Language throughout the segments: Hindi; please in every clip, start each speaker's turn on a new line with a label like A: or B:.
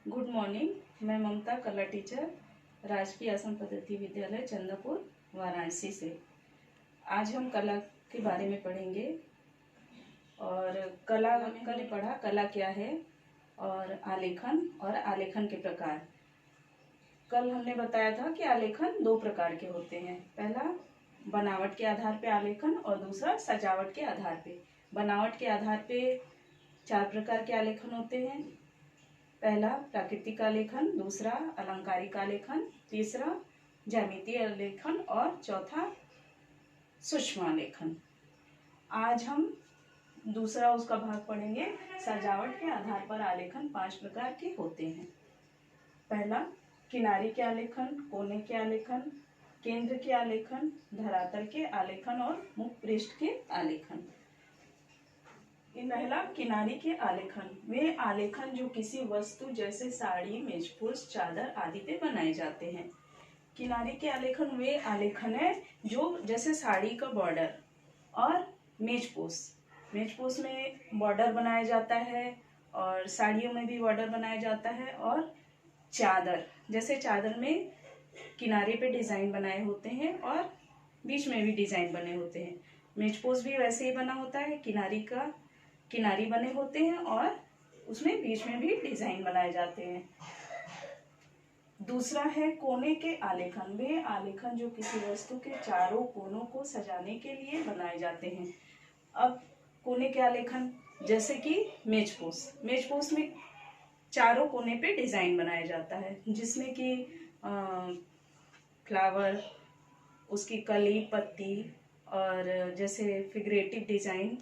A: Good morning. मैं ममता, कला टीचर, राजकीय असम पद्धति विद्यालय चंद्रपुर, वाराणसी से। आज हम कला के बारे में पढ़ेंगे। और कला कल पढ़ा कला क्या है और आलेखन और आलेखन के प्रकार। कल हमने बताया था कि आलेखन दो प्रकार के होते हैं। पहला बनावट के आधार पे आलेखन और दूसरा सजावट के आधार पे। बनावट के आधार पे 4 प्रकार के आलेखन होते हैं। पहला प्राकृतिक आलेखन, दूसरा अलंकारिक आलेखन, तीसरा ज्यामितीय आलेखन और चौथा सूक्ष्म आलेखन। आज हम दूसरा उसका भाग पढ़ेंगे। सजावट के आधार पर आलेखन 5 प्रकार के होते हैं। पहला किनारी के आलेखन, कोने के आलेखन, केंद्र के आलेखन, धरातल के आलेखन और मुख पृष्ठ के आलेखन। पहला किनारी के आलेखन। वे आलेखन जो किसी वस्तु जैसे साड़ी, मेजपोश, चादर आदि पे बनाए जाते हैं। किनारी के आलेखन वे आलेखन है जो जैसे साड़ी का बॉर्डर और मेजपोश में बॉर्डर बनाया जाता है और साड़ियों में भी बॉर्डर बनाया जाता है। और चादर, जैसे चादर में किनारे पे डिजाइन बनाए होते हैं और बीच में भी डिजाइन बने होते हैं। मेजपोश भी वैसे ही बना होता है, किनारी बने होते हैं और उसमें बीच में भी डिजाइन बनाए जाते हैं। दूसरा है कोने के आलेखन। वे आलेखन जो किसी वस्तु के चारों कोनों को सजाने के लिए बनाए जाते हैं। अब कोने के आलेखन जैसे कि मेजपोश में चारों कोने पे डिजाइन बनाया जाता है, जिसमें कि फ्लावर, उसकी कली, पत्ती और जैसे फिगरेटिव डिजाइन।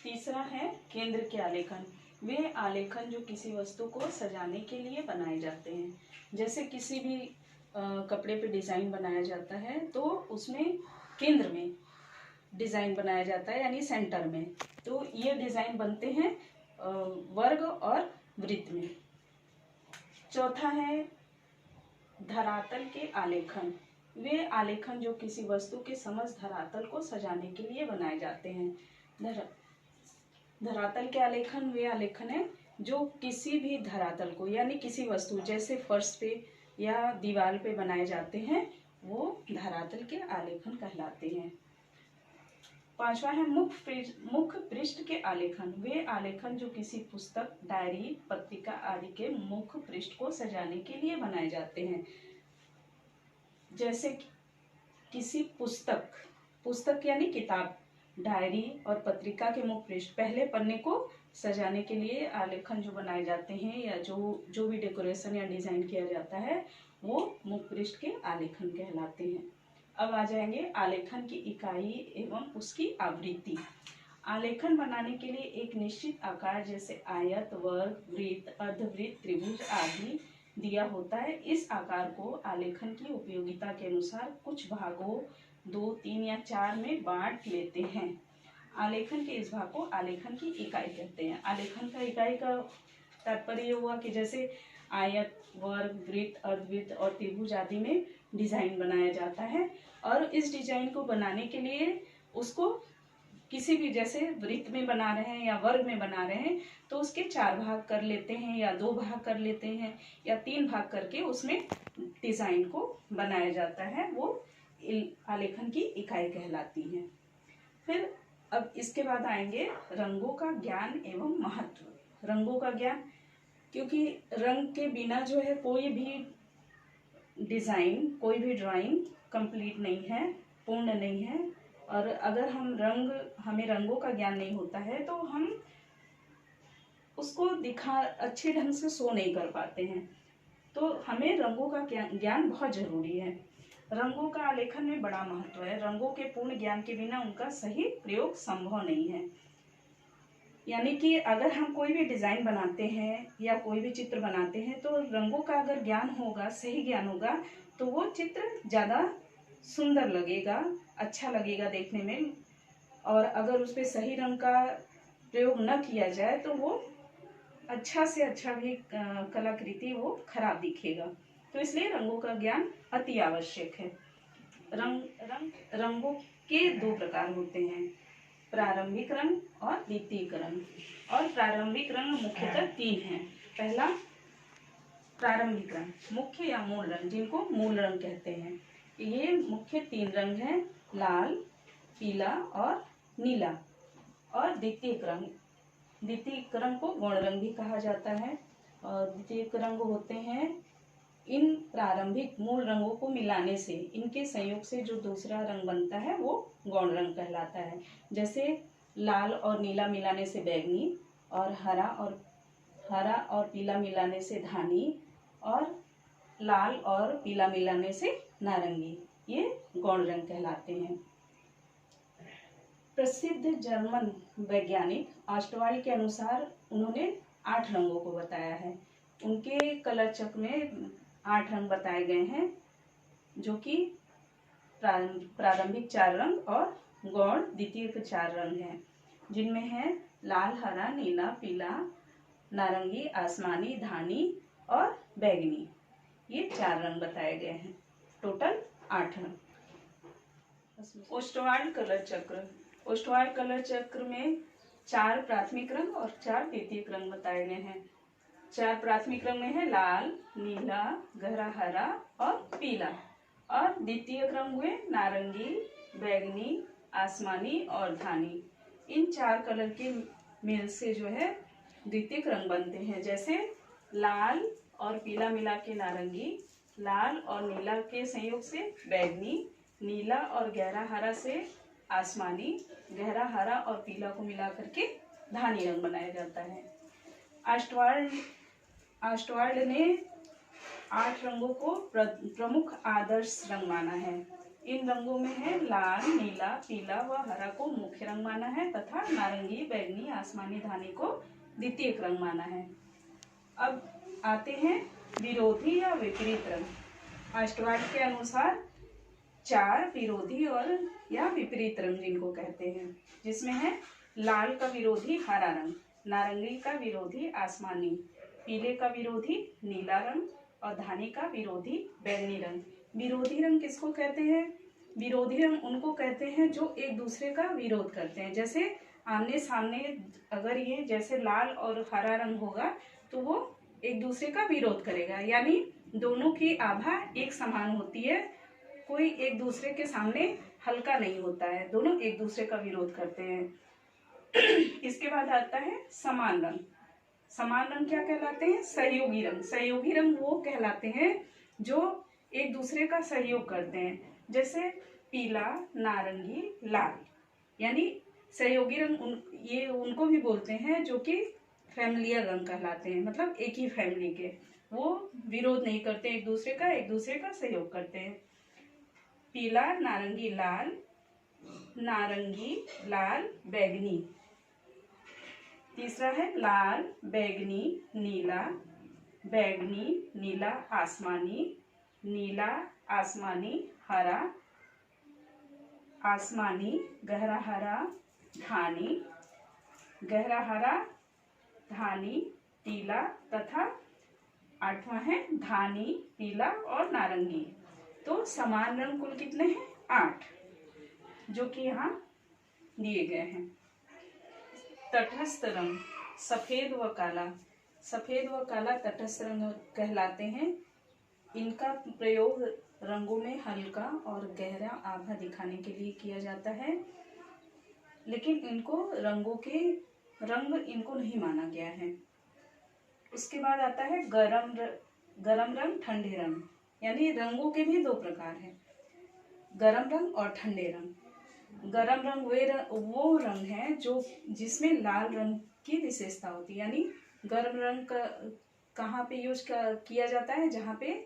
A: तीसरा है केंद्र के आलेखन। वे आलेखन जो किसी वस्तु को सजाने के लिए बनाए जाते हैं। जैसे किसी भी कपड़े पे डिजाइन बनाया जाता है तो उसमें केंद्र में डिजाइन बनाया जाता है, यानी सेंटर में। तो ये डिजाइन बनते हैं वर्ग और वृत्त में। चौथा है धरातल के आलेखन। वे आलेखन जो किसी वस्तु के समस्त धरातल को सजाने के लिए बनाए जाते हैं। धरातल के आलेखन वे आलेखन है जो किसी भी धरातल को, यानी किसी वस्तु जैसे फर्श पे या दीवार पे बनाए जाते हैं, वो धरातल के आलेखन कहलाते हैं। पांचवा है मुख पृष्ठ के आलेखन। वे आलेखन जो किसी पुस्तक, डायरी, पत्रिका आदि के मुख पृष्ठ को सजाने के लिए बनाए जाते हैं। जैसे किसी पुस्तक यानी किताब, डायरी और पत्रिका के मुख पृष्ठ, पहले पन्ने को सजाने के लिए आलेखन जो बनाए जाते हैं या जो भी डेकोरेशन या डिजाइन किया जाता है, वो मुख पृष्ठ के आलेखन कहलाते हैं। अब आ जाएंगे आलेखन की इकाई एवं उसकी आवृत्ति। आलेखन बनाने के लिए एक निश्चित आकार जैसे आयत, वर्ग, वृत्त, अर्धवृत्त, त्रिभुज आदि दिया होता है। इस आकार को आलेखन की उपयोगिता के अनुसार कुछ भागों 2, 3 या 4 में बांट लेते हैं। आलेखन के इस भाग को आलेखन की इकाई कहते हैं। आलेखन का इकाई का तात्पर्य हुआ कि जैसे आयत, वर्ग, वृत्त, अर्धवृत्त और त्रिभुज आदि में डिजाइन बनाया जाता है और इस डिजाइन को बनाने के लिए उसको किसी भी, जैसे वृत्त में बना रहे हैं या वर्ग में बना रहे हैं, तो उसके 4 भाग कर लेते हैं या 2 भाग कर लेते हैं या 3 भाग करके उसमें डिजाइन को बनाया जाता है। वो आलेखन की इकाई कहलाती है। फिर अब इसके बाद आएंगे रंगों का ज्ञान एवं महत्व। रंगों का ज्ञान, क्योंकि रंग के बिना जो है कोई भी डिजाइन, कोई भी ड्राइंग कंप्लीट नहीं है, पूर्ण नहीं है। और अगर हमें रंगों का ज्ञान नहीं होता है तो हम उसको अच्छे ढंग से शो नहीं कर पाते हैं। तो हमें रंगों का ज्ञान बहुत जरूरी है। रंगों का आलेखन में बड़ा महत्व है। रंगों के पूर्ण ज्ञान के बिना उनका सही प्रयोग संभव नहीं है। यानी कि अगर हम कोई भी डिजाइन बनाते हैं या कोई भी चित्र बनाते हैं तो रंगों का अगर ज्ञान होगा, सही ज्ञान होगा, तो वो चित्र ज्यादा सुंदर लगेगा, अच्छा लगेगा देखने में। और अगर उस पर सही रंग का प्रयोग न किया जाए तो वो अच्छा से अच्छा भी कलाकृति वो खराब दिखेगा। तो इसलिए रंगों का ज्ञान अति आवश्यक है। रंगों के 2 प्रकार होते हैं। प्रारंभिक रंग और द्वितीयक रंग। और प्रारंभिक रंग मुख्यतः 3 हैं। पहला प्रारंभिक रंग, मुख्य या मूल रंग, जिनको मूल रंग कहते हैं। ये मुख्य 3 रंग हैं, लाल, पीला और नीला। और द्वितीयक रंग को गौण रंग भी कहा जाता है। और द्वितीयक रंग होते हैं इन प्रारंभिक मूल रंगों को मिलाने से, इनके संयोग से जो दूसरा रंग बनता है वो गौण रंग कहलाता है। जैसे लाल और नीला मिलाने से बैगनी, और हरा और पीला मिलाने से धानी, और लाल और पीला मिलाने से नारंगी। ये गौण रंग कहलाते हैं। प्रसिद्ध जर्मन वैज्ञानिक ऑस्टवाल्ड के अनुसार उन्होंने 8 रंगों को बताया है। उनके कलर चक्र में 8 रंग बताए गए हैं, जो कि प्रारंभिक 4 रंग और गौण द्वितीयक 4 रंग हैं, जिनमें है लाल, हरा, नीला, पीला, नारंगी, आसमानी, धानी और बैगनी। ये 4 रंग बताए गए हैं। टोटल 8 रंग। ओस्टवाल्ड कलर चक्र में 4 प्राथमिक रंग और 4 द्वितीयक रंग बताए गए हैं। 4 प्राथमिक रंग में है लाल, नीला, गहरा हरा और पीला। और द्वितीयक रंग हुए नारंगी, बैगनी, आसमानी और धानी। इन 4 कलर के मेल से जो है द्वितीयक रंग बनते हैं। जैसे लाल और पीला मिला के नारंगी, लाल और नीला के संयोग से बैगनी, नीला और गहरा हरा से आसमानी, गहरा हरा और पीला को मिला करके धानी रंग बनाया जाता है। ऑस्टवाल्ड ने 8 रंगों को प्रमुख आदर्श रंग माना है। इन रंगों में है लाल, नीला, पीला व हरा को मुख्य रंग माना है तथा नारंगी, बैगनी, आसमानी, धानी को द्वितीयक रंग माना है। अब आते हैं विरोधी या विपरीत रंग। ऑस्टवाल्ड के अनुसार 4 विरोधी और या विपरीत रंग जिनको कहते हैं, जिसमें है लाल का विरोधी हरा रंग, नारंगी का विरोधी आसमानी, पीले का विरोधी नीला रंग और धानी का विरोधी बैंगनी रंग। विरोधी रंग किसको कहते हैं? विरोधी रंग उनको कहते हैं जो एक दूसरे का विरोध करते हैं। जैसे आमने सामने अगर ये जैसे लाल और हरा रंग होगा तो वो एक दूसरे का विरोध करेगा, यानी दोनों की आभा एक समान होती है, कोई एक दूसरे के सामने हल्का नहीं होता है, दोनों एक दूसरे का विरोध करते हैं। इसके बाद आता है समान रंग। समान रंग क्या कहलाते हैं? सहयोगी रंग। सहयोगी रंग वो कहलाते हैं जो एक दूसरे का सहयोग करते हैं, जैसे पीला, नारंगी, लाल। यानी सहयोगी रंग ये उनको भी बोलते हैं जो कि फैमिलियर रंग कहलाते हैं, मतलब एक ही फैमिली के, वो विरोध नहीं करते एक दूसरे का सहयोग करते हैं। पीला, नारंगी, लाल, नारंगी, लाल, बैगनी। तीसरा है लाल, बैगनी, नीला, बैगनी, नीला, आसमानी, नीला, आसमानी, हरा, आसमानी, गहरा हरा, धानी, गहरा हरा, धानी, पीला तथा 8वां है धानी, पीला और नारंगी। तो समान रंग कुल कितने हैं? 8, जो कि यहाँ दिए गए हैं। तटस्थ रंग, सफेद व काला। सफेद व काला तटस्थ रंग कहलाते हैं। इनका प्रयोग रंगों में हल्का और गहरा आभा दिखाने के लिए किया जाता है, लेकिन इनको रंग इनको नहीं माना गया है। उसके बाद आता है गरम रंग, ठंडे रंग। यानी रंगों के भी 2 प्रकार हैं, गरम रंग और ठंडे रंग। गरम रंग वो रंग है जो जिसमें लाल रंग की विशेषता होती है। यानी गरम रंग कहाँ पे यूज किया जाता है? जहाँ पे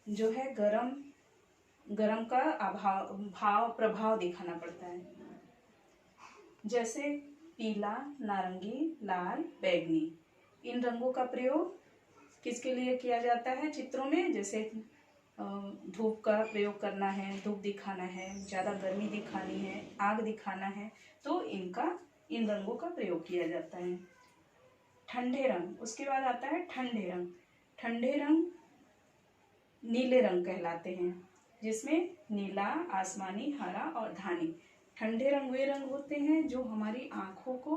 A: जो है गरम का प्रभाव दिखाना पड़ता है। जैसे पीला, नारंगी, लाल, बैगनी। इन रंगों का प्रयोग किसके लिए किया जाता है चित्रों में? जैसे धूप का प्रयोग करना है, धूप दिखाना है, ज़्यादा गर्मी दिखानी है, आग दिखाना है, तो इन रंगों का प्रयोग किया जाता है। ठंडे रंग, उसके बाद आता है ठंडे रंग। ठंडे रंग नीले रंग कहलाते हैं, जिसमें नीला, आसमानी, हरा और धानी। ठंडे रंग वे रंग होते हैं जो हमारी आँखों को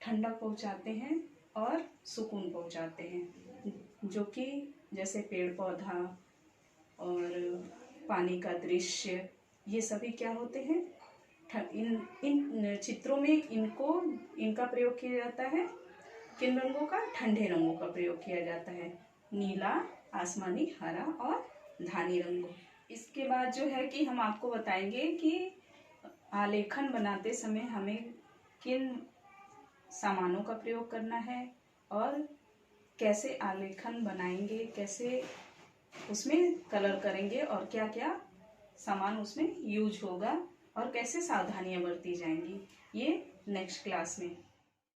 A: ठंडक पहुँचाते हैं और सुकून पहुँचाते हैं, जो कि जैसे पेड़ पौधा और पानी का दृश्य, ये सभी क्या होते हैं, इन इन चित्रों में इनका प्रयोग किया जाता है। किन रंगों का? ठंडे रंगों का प्रयोग किया जाता है, नीला, आसमानी, हरा और धानी रंगों। इसके बाद जो है कि हम आपको बताएंगे कि आलेखन बनाते समय हमें किन सामानों का प्रयोग करना है और कैसे आलेखन बनाएंगे, कैसे उसमें कलर करेंगे और क्या क्या सामान उसमें यूज होगा और कैसे सावधानियां बरती जाएंगी, ये नेक्स्ट क्लास में